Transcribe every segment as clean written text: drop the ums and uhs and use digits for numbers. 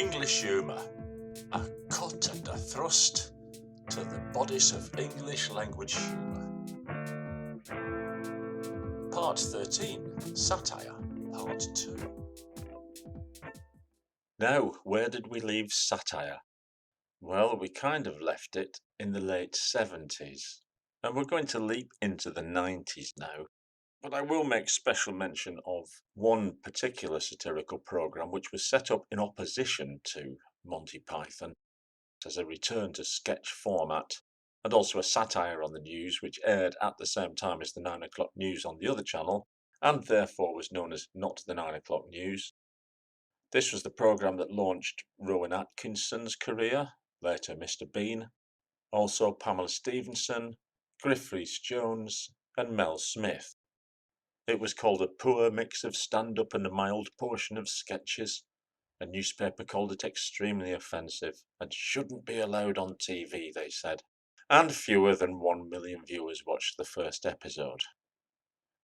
English humour, a cut and a thrust to the bodice of English language humour. Part 13, Satire, Part 2. Now, where did we leave satire? Well, we kind of left it in the late 70s, and we're going to leap into the 90s now. But I will make special mention of one particular satirical programme which was set up in opposition to Monty Python as a return to sketch format, and also a satire on the news which aired at the same time as the 9 o'clock news on the other channel, and therefore was known as Not the 9 o'clock news. This was the programme that launched Rowan Atkinson's career, later Mr. Bean, also Pamela Stephenson, Griff Rhys-Jones, and Mel Smith. It was called a poor mix of stand-up and a mild portion of sketches. A newspaper called it extremely offensive and shouldn't be allowed on TV, they said. And fewer than 1 million viewers watched the first episode.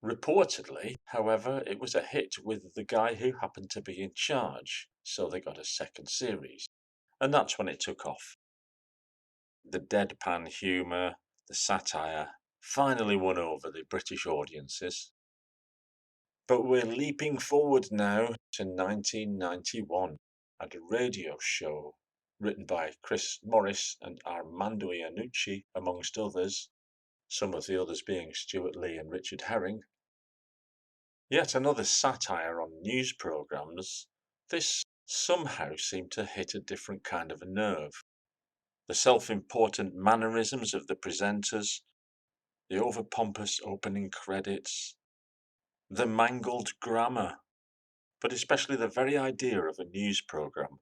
Reportedly, however, it was a hit with the guy who happened to be in charge, so they got a second series. And that's when it took off. The deadpan humour, the satire, finally won over the British audiences. But we're leaping forward now to 1991 and a radio show written by Chris Morris and Armando Iannucci, amongst others, some of the others being Stuart Lee and Richard Herring. Yet another satire on news programmes. This somehow seemed to hit a different kind of a nerve. The self-important mannerisms of the presenters, the overpompous opening credits, the mangled grammar, but especially the very idea of a news programme,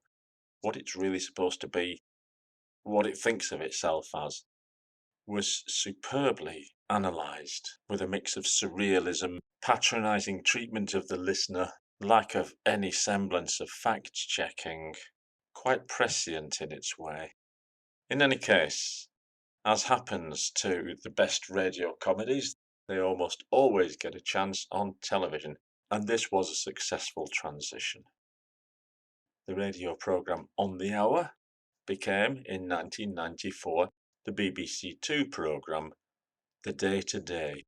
what it's really supposed to be, what it thinks of itself as, was superbly analysed with a mix of surrealism, patronising treatment of the listener, lack of any semblance of fact-checking, quite prescient in its way. In any case, as happens to the best radio comedies, they almost always get a chance on television, and this was a successful transition. The radio programme On the Hour became, in 1994, the BBC Two programme, The Day to Day.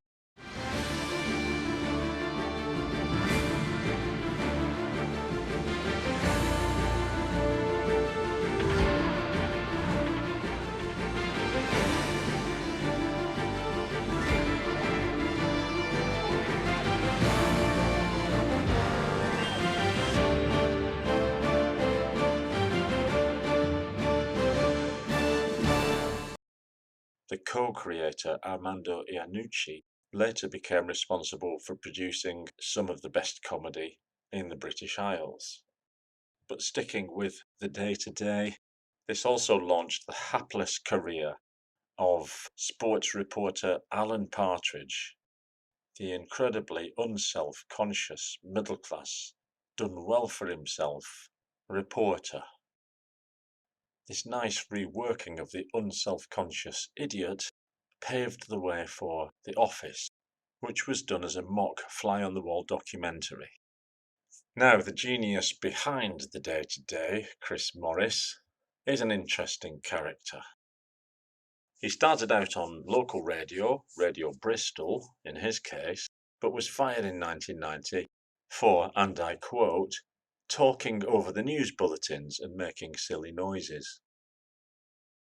The co-creator Armando Iannucci later became responsible for producing some of the best comedy in the British Isles. But sticking with The Day to Day, this also launched the hapless career of sports reporter Alan Partridge, the incredibly unself-conscious, middle-class, done well for himself reporter. This nice reworking of the unself-conscious idiot paved the way for The Office, which was done as a mock fly-on-the-wall documentary. Now, the genius behind The Day to Day, Chris Morris, is an interesting character. He started out on local radio, Radio Bristol in his case, but was fired in 1990 for, and I quote, talking over the news bulletins and making silly noises.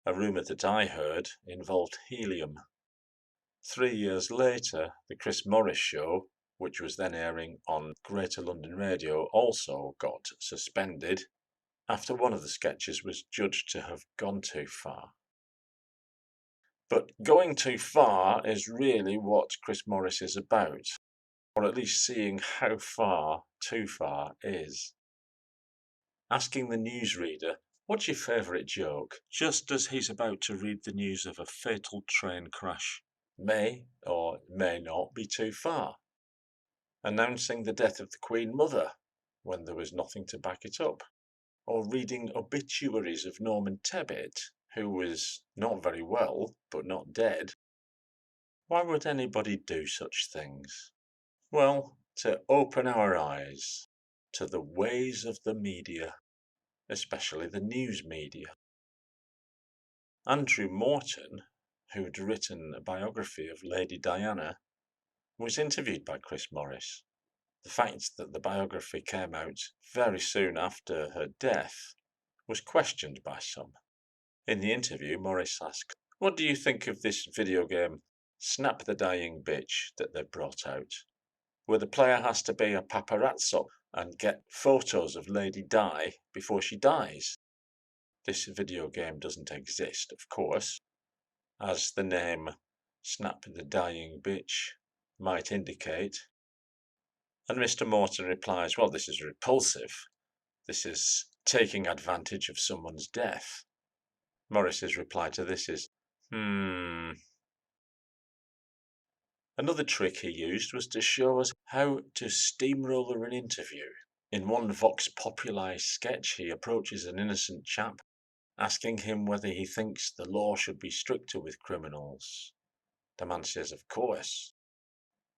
A rumour that I heard involved helium. 3 years later, the Chris Morris Show, which was then airing on Greater London Radio, also got suspended after one of the sketches was judged to have gone too far. But going too far is really what Chris Morris is about, or at least seeing how far too far is. Asking the newsreader, what's your favourite joke, just as he's about to read the news of a fatal train crash, may or may not be too far. Announcing the death of the Queen Mother when there was nothing to back it up, or reading obituaries of Norman Tebbit, who was not very well, but not dead. Why would anybody do such things? Well, to open our eyes to the ways of the media. especially the news media. Andrew Morton, who'd written a biography of Lady Diana, was interviewed by Chris Morris. The fact that the biography came out very soon after her death was questioned by some. In the interview, Morris asked, "What do you think of this video game, Snap the Dying Bitch, that they've brought out, where the player has to be a paparazzo and get photos of Lady Di before she dies? This video game doesn't exist, of course, as the name Snap the Dying Bitch might indicate." And Mr. Morton replies, "Well, this is repulsive. This is taking advantage of someone's death." Morris's reply to this is, Another trick he used was to show us how to steamroller an interview. In one Vox Populi sketch, he approaches an innocent chap, asking him whether he thinks the law should be stricter with criminals. The man says, "Of course.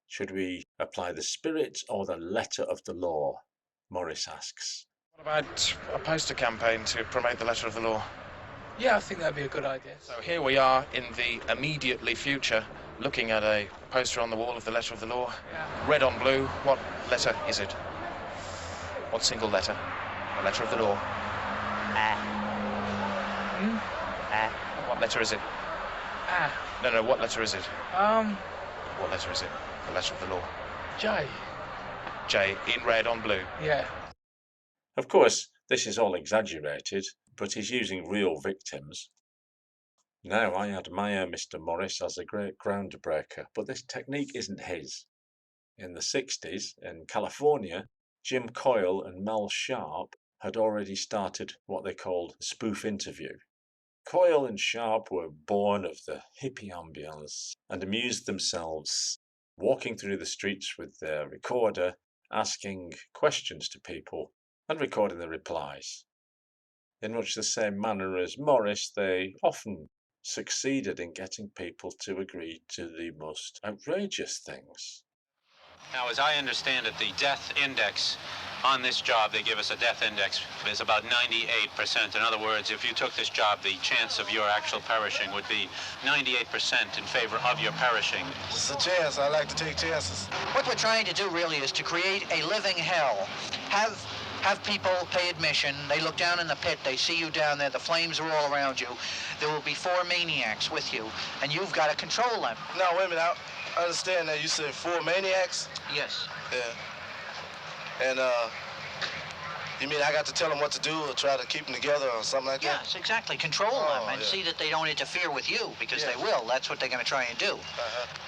Should we apply the spirit or the letter of the law?" Morris asks. What about a poster campaign to promote the letter of the law? Yeah, I think that'd be a good idea. So here we are in the immediately future, looking at a poster on the wall of the letter of the law. Yeah. Red on blue. What letter is it? What single letter? The letter of the law. What letter is it? No, what letter is it? What letter is it? The letter of the law. J. J in red on blue. Yeah. Of course, this is all exaggerated, but he's using real victims. Now, I admire Mr. Morris as a great groundbreaker, but this technique isn't his. In the 60s, in California, Jim Coyle and Mel Sharp had already started what they called spoof interview. Coyle and Sharp were born of the hippie ambience and amused themselves walking through the streets with their recorder, asking questions to people and recording the replies. In much the same manner as Morris, they often succeeded in getting people to agree to the most outrageous things. Now, as I understand it, the death index on this job, they give us a death index, is about 98%. In other words, if you took this job, the chance of your actual perishing would be 98% in favor of your perishing. It's a chance. I like to take chances. What we're trying to do really is to create a living hell. Have people pay admission. They look down in the pit. They see you down there. The flames are all around you. There will be 4 maniacs with you, and you've got to control them. No, wait a minute. I understand that you said 4 maniacs? Yes. Yeah. And, you mean I got to tell them what to do or try to keep them together or something like that? Yes, exactly. Control them and see that they don't interfere with you, because they will. That's what they're going to try and do.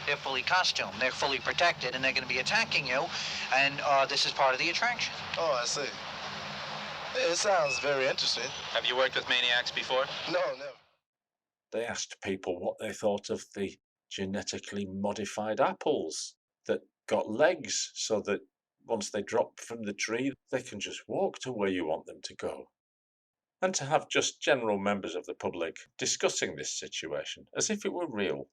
They're fully costumed. They're fully protected, and they're going to be attacking you, and this is part of the attraction. Oh, I see. Yeah, it sounds very interesting. Have you worked with maniacs before? No, never. They asked people what they thought of the genetically modified apples that got legs so that once they drop from the tree, they can just walk to where you want them to go. And to have just general members of the public discussing this situation as if it were real.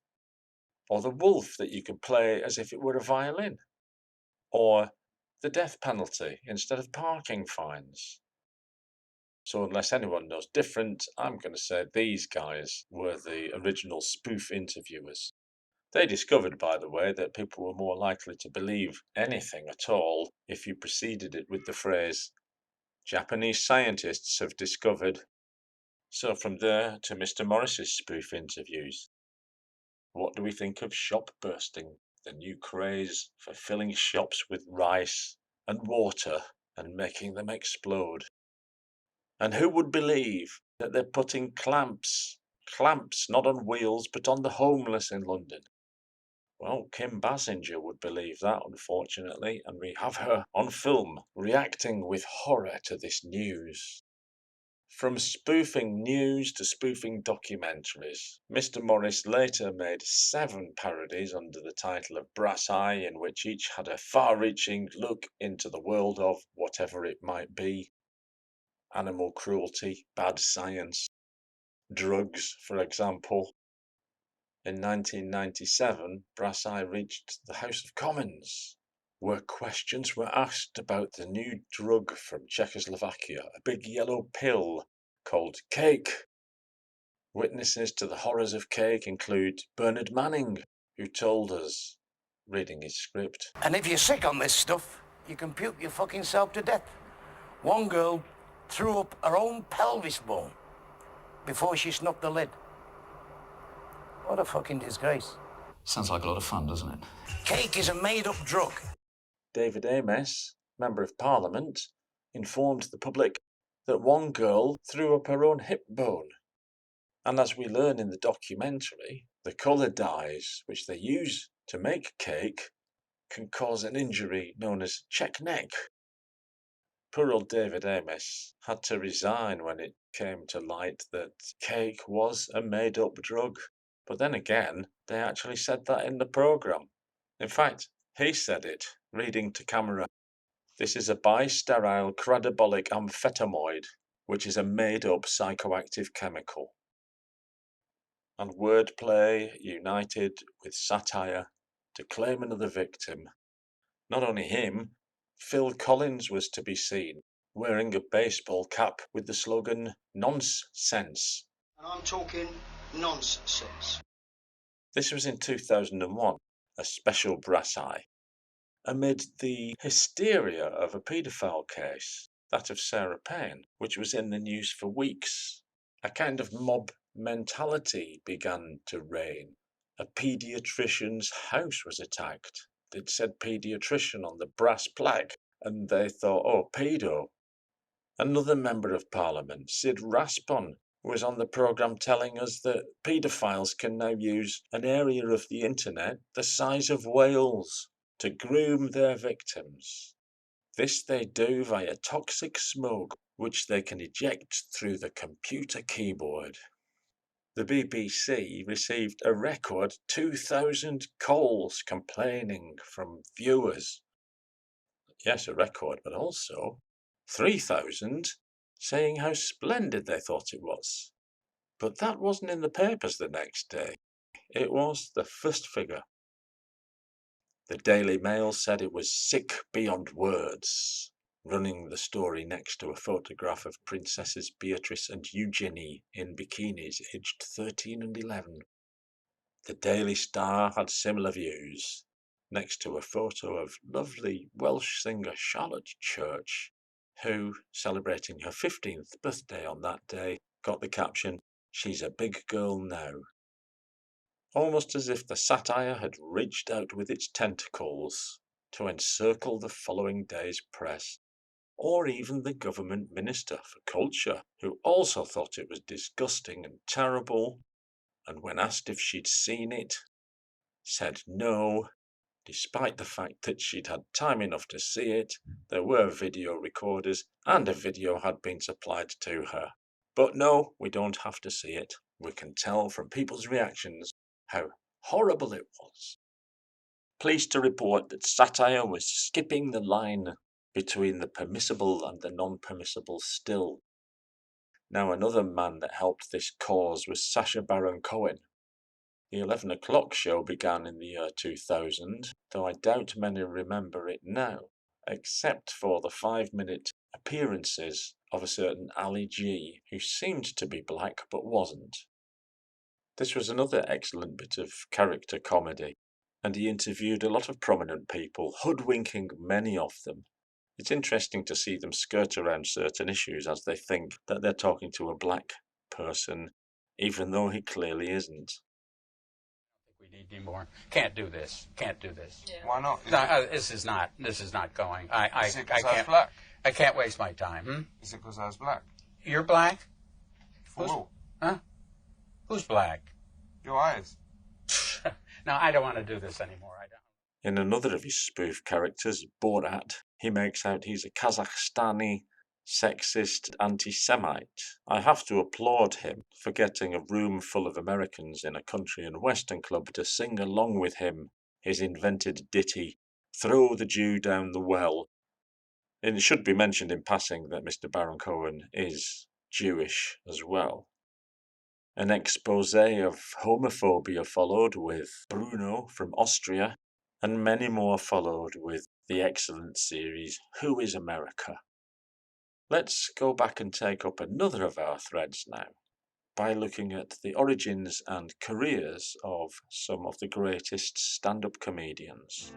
Or the wolf that you could play as if it were a violin. Or the death penalty instead of parking fines. So unless anyone knows different, I'm going to say these guys were the original spoof interviewers. They discovered, by the way, that people were more likely to believe anything at all if you preceded it with the phrase, "Japanese scientists have discovered." So from there to Mr. Morris's spoof interviews. What do we think of shop bursting, the new craze for filling shops with rice and water and making them explode? And who would believe that they're putting clamps not on wheels, but on the homeless in London? Well, Kim Basinger would believe that, unfortunately, and we have her on film reacting with horror to this news. From spoofing news to spoofing documentaries, Mr. Morris later made 7 parodies under the title of Brass Eye, in which each had a far-reaching look into the world of whatever it might be. Animal cruelty, bad science, drugs, for example. In 1997, Brass Eye reached the House of Commons. where questions were asked about the new drug from Czechoslovakia, a big yellow pill called cake. Witnesses to the horrors of cake include Bernard Manning, who told us, reading his script, "And if you're sick on this stuff, you can puke your fucking self to death. One girl threw up her own pelvis bone before she snuck the lid. What a fucking disgrace." Sounds like a lot of fun, doesn't it? Cake is a made-up drug. David Ames, Member of Parliament, informed the public that one girl threw up her own hip bone. And as we learn in the documentary, the colour dyes which they use to make cake can cause an injury known as check neck. Poor old David Ames had to resign when it came to light that cake was a made-up drug. But then again, they actually said that in the programme. In fact, he said it, reading to camera. This is a bisterile cradabolic amphetamide, which is a made-up psychoactive chemical. And wordplay united with satire to claim another victim. Not only him, Phil Collins was to be seen, wearing a baseball cap with the slogan, "Nonsense." And I'm talking nonsense. This was in 2001, a special brass eye, amid the hysteria of a paedophile case, that of Sarah Payne, which was in the news for weeks. A kind of mob mentality began to reign. A paediatrician's house was attacked. It said paediatrician on the brass plaque, and they thought, oh, pedo. Another member of parliament, Sid Raspon, was on the programme telling us that paedophiles can now use an area of the internet the size of Wales to groom their victims. This they do via toxic smoke, which they can eject through the computer keyboard. The BBC received a record 2,000 calls complaining from viewers. Yes, a record, but also 3,000 saying how splendid they thought it was. But that wasn't in the papers the next day. It was the first figure. The Daily Mail said it was sick beyond words, running the story next to a photograph of Princesses Beatrice and Eugenie in bikinis aged 13 and 11. The Daily Star had similar views, next to a photo of lovely Welsh singer Charlotte Church, who, celebrating her 15th birthday on that day, got the caption, "She's a big girl now." Almost as if the satire had reached out with its tentacles to encircle the following day's press, or even the government minister for culture, who also thought it was disgusting and terrible, and when asked if she'd seen it, said no, despite the fact that she'd had time enough to see it, there were video recorders, and a video had been supplied to her. But no, we don't have to see it. We can tell from people's reactions how horrible it was. Pleased to report that satire was skipping the line between the permissible and the non-permissible still. Now another man that helped this cause was Sacha Baron Cohen. The 11 o'clock show began in the year 2000, though I doubt many remember it now, except for the 5-minute appearances of a certain Ali G, who seemed to be black but wasn't. This was another excellent bit of character comedy, and he interviewed a lot of prominent people, hoodwinking many of them. It's interesting to see them skirt around certain issues as they think that they're talking to a black person, even though he clearly isn't. We need any more. Can't do this. Can't do this. Yeah. Why not? No, this is not going. Is it because I was black? I can't waste my time. Is it because I was black? You're black? For who? Huh? Who's black? Your eyes. No, I don't want to do this anymore. I don't. In another of his spoof characters, Borat, he makes out he's a Kazakhstani, sexist anti-Semite. I have to applaud him for getting a room full of Americans in a country and western club to sing along with him his invented ditty, "Throw the Jew down the well." And it should be mentioned in passing that Mr. Baron Cohen is Jewish as well. An expose of homophobia followed with Bruno from Austria, and many more followed with the excellent series Who is America? Let's go back and take up another of our threads now by looking at the origins and careers of some of the greatest stand-up comedians.